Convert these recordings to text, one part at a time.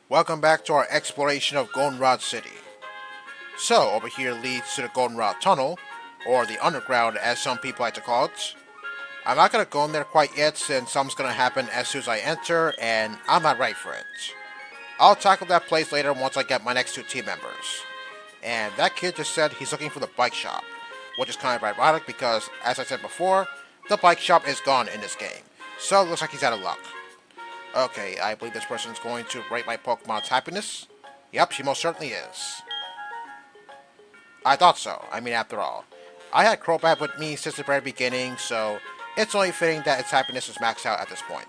Welcome back to our exploration of Goldenrod City. So, over here leads to the Goldenrod Tunnel, or the Underground as some people like to call it. I'm not going to go in there quite yet since something's going to happen as soon as I enter, and I'm not ready for it. I'll tackle that place later once I get my next two team members. And that kid just said he's looking for the bike shop, which is kind of ironic because, as I said before, the bike shop is gone in this game. So it looks like he's out of luck. Okay, I believe this person's going to rate my Pokemon's happiness. Yep, she most certainly is. I thought so. I mean, after all, I had Crobat with me since the very beginning, so it's only fitting that its happiness is maxed out at this point.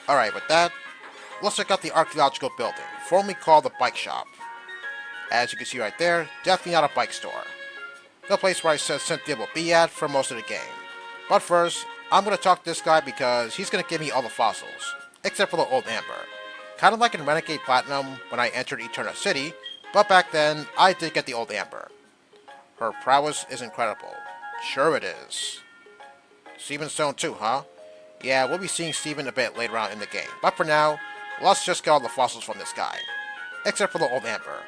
Alright, with that, let's check out the archaeological building, formerly called the Bike Shop. As you can see right there, definitely not a bike store. The place where I said Cynthia will be at for most of the game. But first, I'm going to talk to this guy because he's going to give me all the fossils, except for the old Amber. Kind of like in Renegade Platinum when I entered Eterna City, but back then, I did get the old Amber. Her prowess is incredible. Sure it is. Steven Stone too, huh? Yeah, we'll be seeing Steven a bit later on in the game, but for now, let's just get all the fossils from this guy. Except for the old Amber.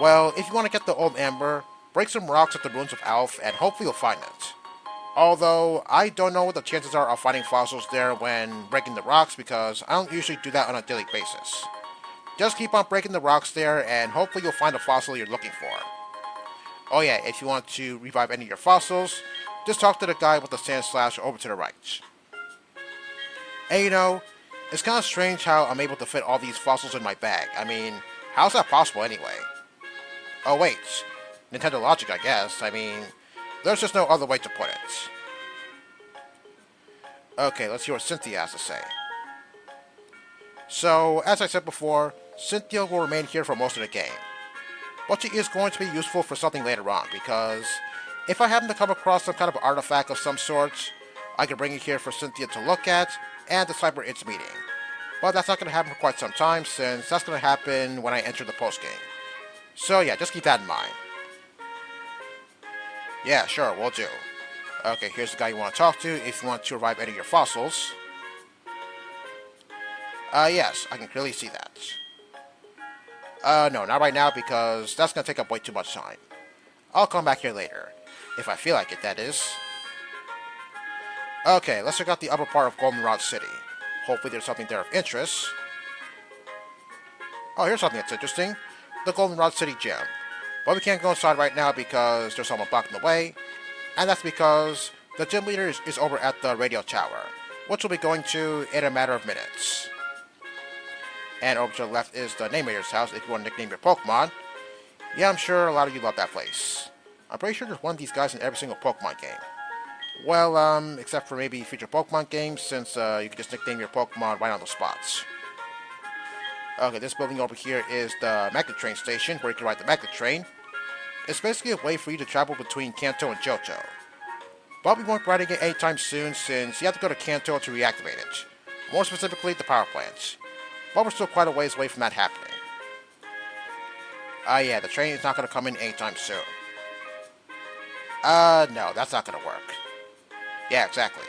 Well, if you want to get the old Amber, break some rocks at the ruins of Alf, and hopefully you'll find it. Although, I don't know what the chances are of finding fossils there when breaking the rocks because I don't usually do that on a daily basis. Just keep on breaking the rocks there and hopefully you'll find a fossil you're looking for. Oh yeah, if you want to revive any of your fossils, just talk to the guy with the sand slash over to the right. And you know, it's kind of strange how I'm able to fit all these fossils in my bag. I mean, how's that possible anyway? Oh wait, Nintendo Logic I guess. I mean, there's just no other way to put it. Okay, let's hear what Cynthia has to say. So, as I said before, Cynthia will remain here for most of the game. But she is going to be useful for something later on, because if I happen to come across some kind of artifact of some sort, I can bring it here for Cynthia to look at and decipher its meaning. But that's not going to happen for quite some time, since that's going to happen when I enter the post-game. So yeah, just keep that in mind. Yeah, sure, we'll do. Okay, here's the guy you want to talk to if you want to revive any of your fossils. Yes, I can clearly see that. No, not right now because that's going to take up way too much time. I'll come back here later. If I feel like it, that is. Okay, let's check out the upper part of Goldenrod City. Hopefully there's something there of interest. Oh, here's something that's interesting. The Goldenrod City Gym. But we can't go inside right now because there's someone blocking the way. And that's because the gym leader is over at the radio tower, which we'll be going to in a matter of minutes. And over to the left is the Name Rater's house if you want to nickname your Pokemon. Yeah, I'm sure a lot of you love that place. I'm pretty sure there's one of these guys in every single Pokemon game. Well, except for maybe future Pokemon games, since you can just nickname your Pokemon right on the spots. Okay, this building over here is the Magnet Train Station, where you can ride the Magnet Train. It's basically a way for you to travel between Kanto and Johto. But we won't be riding it anytime soon, since you have to go to Kanto to reactivate it. More specifically, the power plant. But we're still quite a ways away from that happening. Yeah, the train is not going to come in anytime soon. No, that's not going to work. Yeah, exactly.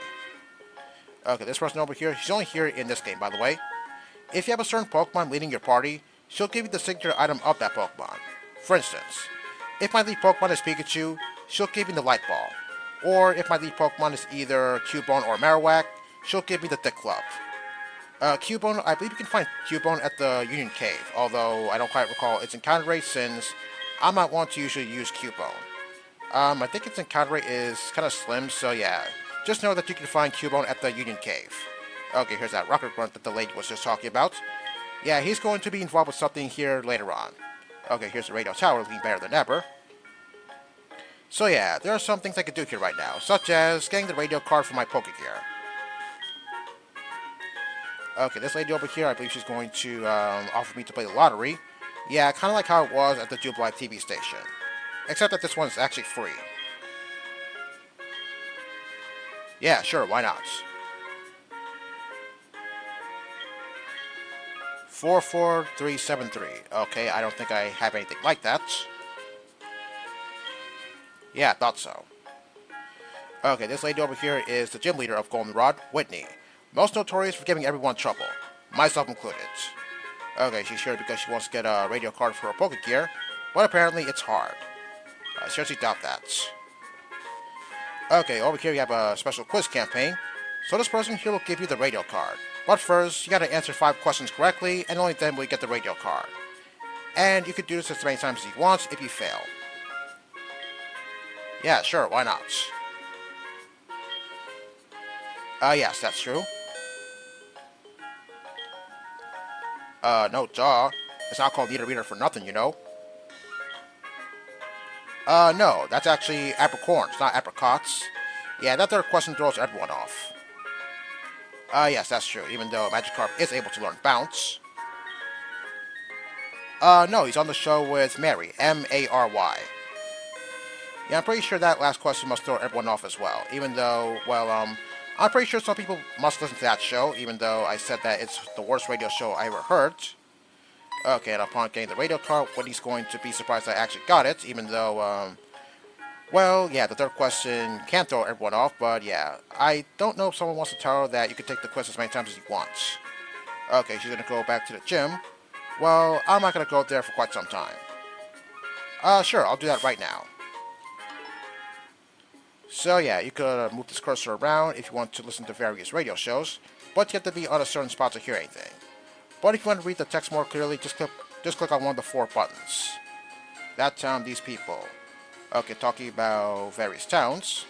Okay, this person over here, she's only here in this game, by the way. If you have a certain Pokemon leading your party, she'll give you the signature item of that Pokemon. For instance, if my lead Pokemon is Pikachu, she'll give me the Light Ball. Or if my lead Pokemon is either Cubone or Marowak, she'll give me the Thick Club. Cubone, I believe you can find Cubone at the Union Cave, although I don't quite recall its encounter rate since I'm not one to usually use Cubone. I think its encounter rate is kind of slim, so yeah. Just know that you can find Cubone at the Union Cave. Okay, here's that rocket grunt that the lady was just talking about. Yeah, he's going to be involved with something here later on. Okay, here's the radio tower looking better than ever. So yeah, there are some things I can do here right now, such as getting the radio card for my Pokegear. Okay, this lady over here, I believe she's going to offer me to play the lottery. Yeah, kind of like how it was at the Jubilife TV station. Except that this one's actually free. Yeah, sure, why not? 44373. Okay, I don't think I have anything like that. Yeah, I thought so. Okay, this lady over here is the gym leader of Goldenrod, Whitney. Most notorious for giving everyone trouble. myself included. Okay, she's here because she wants to get a radio card for her Pokegear, but apparently it's hard. I seriously doubt that. Okay, over here we have a special quiz campaign. So this person here will give you the radio card. But first, you gotta answer 5 questions correctly, and only then will you get the radio card. And you can do this as many times as you want if you fail. Yeah, sure, why not? Yes, that's true. No, duh. It's not called Need a Reader for nothing, you know. No, that's actually apricorns, not apricots. Yeah, that third question throws everyone off. Yes, that's true, even though Magikarp is able to learn Bounce. No, he's on the show with Mary, M-A-R-Y. Yeah, I'm pretty sure that last question must throw everyone off as well, even though, well, I'm pretty sure some people must listen to that show, even though I said that it's the worst radio show I ever heard. Okay, and upon getting the radio card, Wendy's going to be surprised I actually got it, even though, well, yeah, the third question can throw everyone off, but yeah, I don't know if someone wants to tell her that you can take the quiz as many times as you want. Okay, she's gonna go back to the gym. Well, I'm not gonna go there for quite some time. Sure, I'll do that right now. So yeah, you could move this cursor around if you want to listen to various radio shows, but you have to be on a certain spot to hear anything. But if you want to read the text more clearly, just click on one of the 4 buttons. That town, these people. Okay, talking about various towns.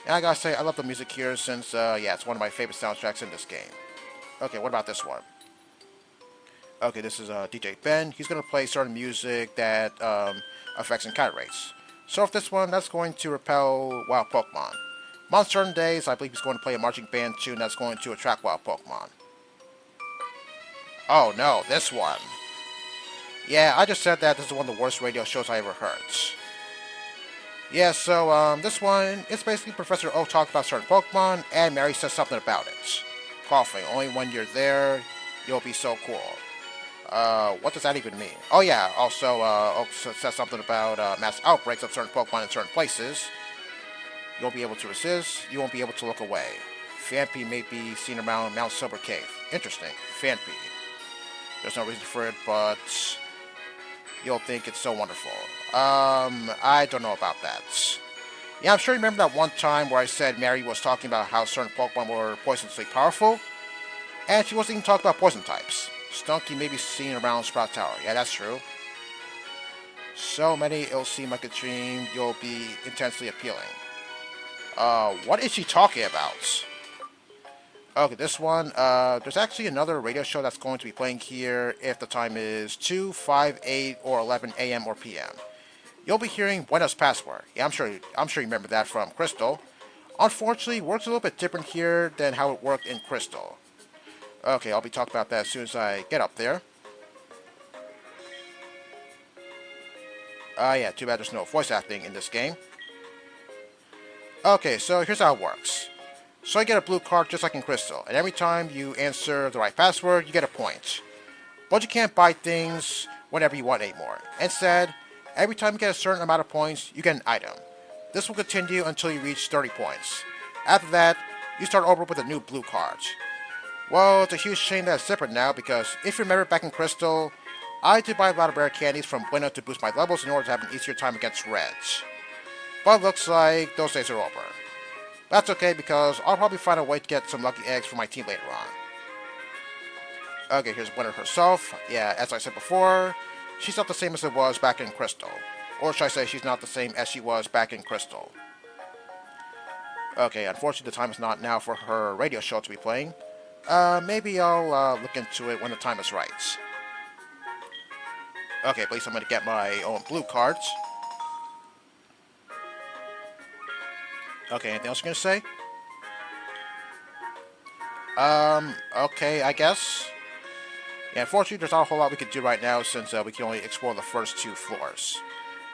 And I gotta say, I love the music here since, yeah, it's one of my favorite soundtracks in this game. Okay, what about this one? Okay, this is DJ Ben. He's gonna play certain music that affects encounter rates. So for this one, that's going to repel wild Pokemon. On certain days, I believe he's going to play a marching band tune that's going to attract wild Pokemon. Oh no, this one. Yeah, I just said that this is one of the worst radio shows I ever heard. Yeah, so, this one, it's basically Professor Oak talks about certain Pokemon, and Mary says something about it. Coughing, only when you're there, you'll be so cool. What does that even mean? Oh yeah, also, Oak says something about, mass outbreaks of certain Pokemon in certain places. You'll be able to resist, you won't be able to look away. Phanpy may be seen around Mount Silver Cave. Interesting, Phanpy. There's no reason for it, but you'll think it's so wonderful. I don't know about that. Yeah, I'm sure you remember that one time where I said Mary was talking about how certain Pokemon were poisonously powerful, and she wasn't even talking about poison types. Stunky may be seen around Sprout Tower. Yeah, that's true. So many, it'll seem like a dream. You'll be intensely appealing. What is she talking about? Okay, this one, there's actually another radio show that's going to be playing here if the time is 2, 5, 8, or 11 a.m. or p.m. You'll be hearing Buena's Password. Yeah, I'm sure you remember that from Crystal. Unfortunately, it works a little bit different here than how it worked in Crystal. Okay, I'll be talking about that as soon as I get up there. Yeah, too bad there's no voice acting in this game. Okay, so here's how it works. So you get a blue card just like in Crystal, and every time you answer the right password, you get a point. But you can't buy things whenever you want anymore. Instead, every time you get a certain amount of points, you get an item. This will continue until you reach 30 points. After that, you start over with a new blue card. Well, it's a huge shame that it's separate now, because if you remember back in Crystal, I did buy a lot of rare candies from Buena to boost my levels in order to have an easier time against Reds. But it looks like those days are over. That's okay, because I'll probably find a way to get some lucky eggs for my team later on. Okay, here's Buena herself. Yeah, as I said before, she's not the same as it was back in Crystal. Or should I say she's not the same as she was back in Crystal. Okay, unfortunately the time is not now for her radio show to be playing. Maybe I'll look into it when the time is right. Okay, at least I'm going to get my own blue cards. Okay, anything else you're going to say? Okay, I guess. Yeah, unfortunately, there's not a whole lot we can do right now since we can only explore the first 2 floors.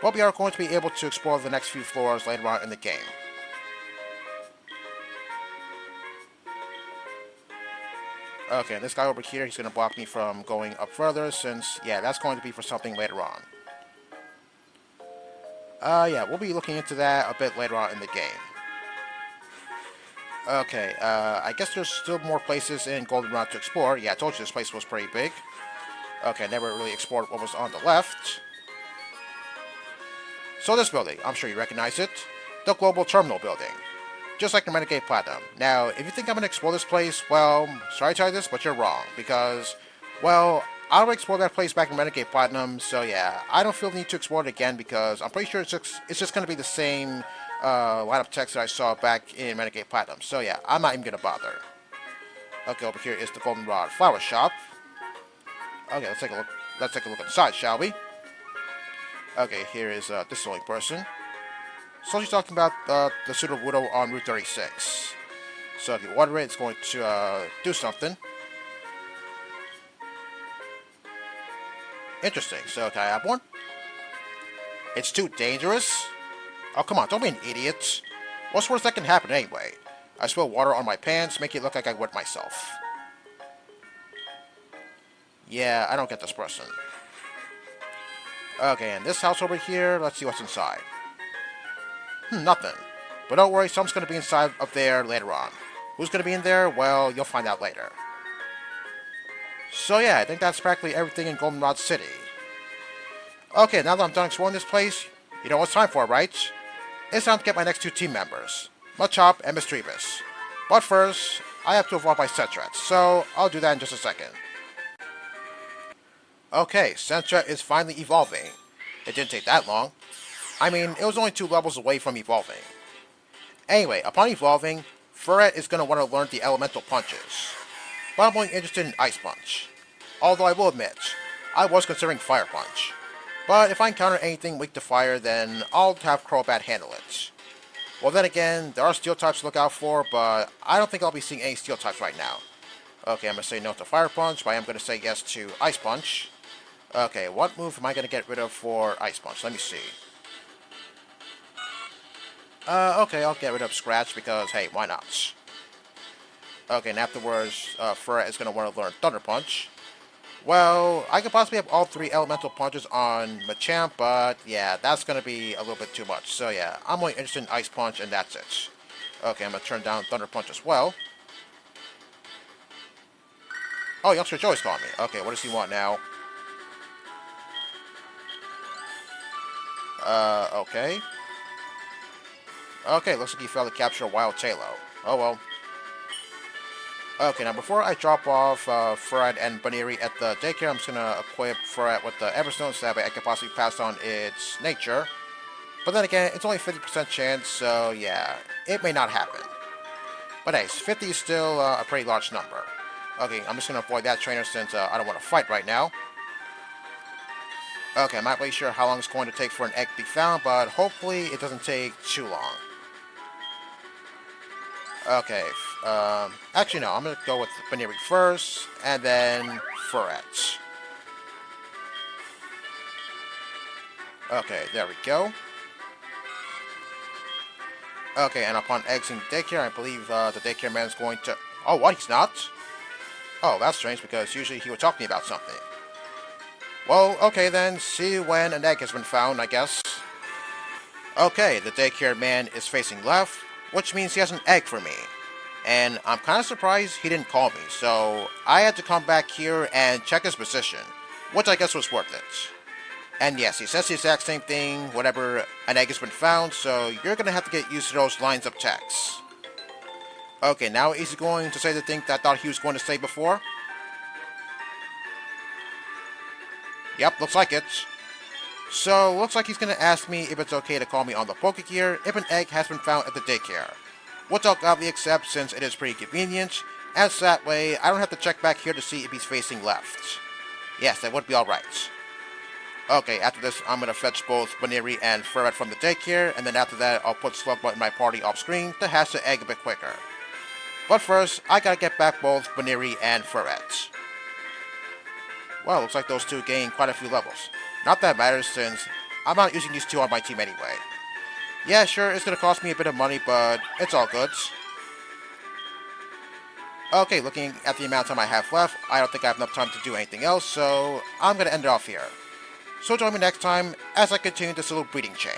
But we are going to be able to explore the next few floors later on in the game. Okay, this guy over here, he's going to block me from going up further since, yeah, that's going to be for something later on. Yeah, we'll be looking into that a bit later on in the game. Okay, I guess there's still more places in Goldenrod to explore. Yeah, I told you this place was pretty big. Okay, never really explored what was on the left. So this building, I'm sure you recognize it. The Global Terminal Building. Just like the Renegade Platinum. Now, if you think I'm going to explore this place, well, sorry to tell you this, but you're wrong. Because, well, I already explored that place back in Renegade Platinum, so yeah, I don't feel the need to explore it again because I'm pretty sure it's just going to be the same line of text that I saw back in Renegade Platinum. So yeah, I'm not even going to bother. Okay, over here is the Goldenrod Flower Shop. Okay, let's take a look. Let's take a look inside, shall we? Okay, here is this silly person. So she's talking about the Pseudo Widow on Route 36. So if you water it, it's going to do something. Interesting. So can I have one? It's too dangerous? Oh, come on, don't be an idiot. What's worse that can happen anyway? I spill water on my pants, make it look like I wet myself. Yeah, I don't get this person. Okay, and this house over here, let's see what's inside. Nothing. But don't worry, something's going to be inside up there later on. Who's going to be in there? Well, you'll find out later. So yeah, I think that's practically everything in Goldenrod City. Okay, now that I'm done exploring this place, you know what it's time for, right? It's time to get my next two team members, Machop and Mischievous. But first, I have to evolve my Sentret, so I'll do that in just a second. Okay, Sentret is finally evolving. It didn't take that long. I mean, it was only 2 levels away from evolving. Anyway, upon evolving, Furret is going to want to learn the elemental punches. But I'm only interested in Ice Punch. Although I will admit, I was considering Fire Punch. But if I encounter anything weak to fire, then I'll have Crobat handle it. Well then again, there are Steel types to look out for, but I don't think I'll be seeing any Steel types right now. Okay, I'm going to say no to Fire Punch, but I am going to say yes to Ice Punch. Okay, what move am I going to get rid of for Ice Punch? Let me see. Okay, I'll get rid of Scratch because, hey, why not? Okay, and afterwards, Furret is going to want to learn Thunder Punch. Well, I could possibly have all 3 elemental punches on Machamp, but yeah, that's going to be a little bit too much. So yeah, I'm only interested in Ice Punch, and that's it. Okay, I'm going to turn down Thunder Punch as well. Oh, Youngster Joey's calling me. Okay, what does he want now? Okay. Okay, looks like he failed to capture a Wild Tailo. Oh well. Okay, now before I drop off Furret and Baneri at the daycare, I'm just going to equip Furret with the Everstone so that way I can possibly pass on its nature. But then again, it's only 50% chance, so yeah, it may not happen. But hey, 50 is still a pretty large number. Okay, I'm just going to avoid that trainer since I don't want to fight right now. Okay, I'm not really sure how long it's going to take for an egg to be found, but hopefully it doesn't take too long. Okay, actually no, I'm going to go with Baneri first, and then Furret. Okay, there we go. Okay, and upon exiting daycare, I believe the daycare man is going to... Oh, what? He's not? Oh, that's strange, because usually he would talk to me about something. Well, okay then, see you when an egg has been found, I guess. Okay, the daycare man is facing left, which means he has an egg for me. And I'm kind of surprised he didn't call me, so I had to come back here and check his position, which I guess was worth it. And yes, he says the exact same thing whenever an egg has been found, so you're going to have to get used to those lines of text. Okay, now is he going to say the thing that I thought he was going to say before? Yep, looks like it. So, looks like he's going to ask me if it's okay to call me on the Pokegear if an egg has been found at the daycare. Which I'll gladly accept since it is pretty convenient, as that way I don't have to check back here to see if he's facing left. Yes, that would be alright. Okay, after this I'm going to fetch both Baneri and Furret from the daycare, and then after that I'll put Slugbutt in my party off screen to hatch the egg a bit quicker. But first, I gotta get back both Baneri and Furret. Well, looks like those two gained quite a few levels. Not that matters since I'm not using these two on my team anyway. Yeah, sure, it's gonna cost me a bit of money, but it's all good. Okay, looking at the amount of time I have left, I don't think I have enough time to do anything else, so I'm gonna end it off here. So join me next time as I continue this little breeding chain.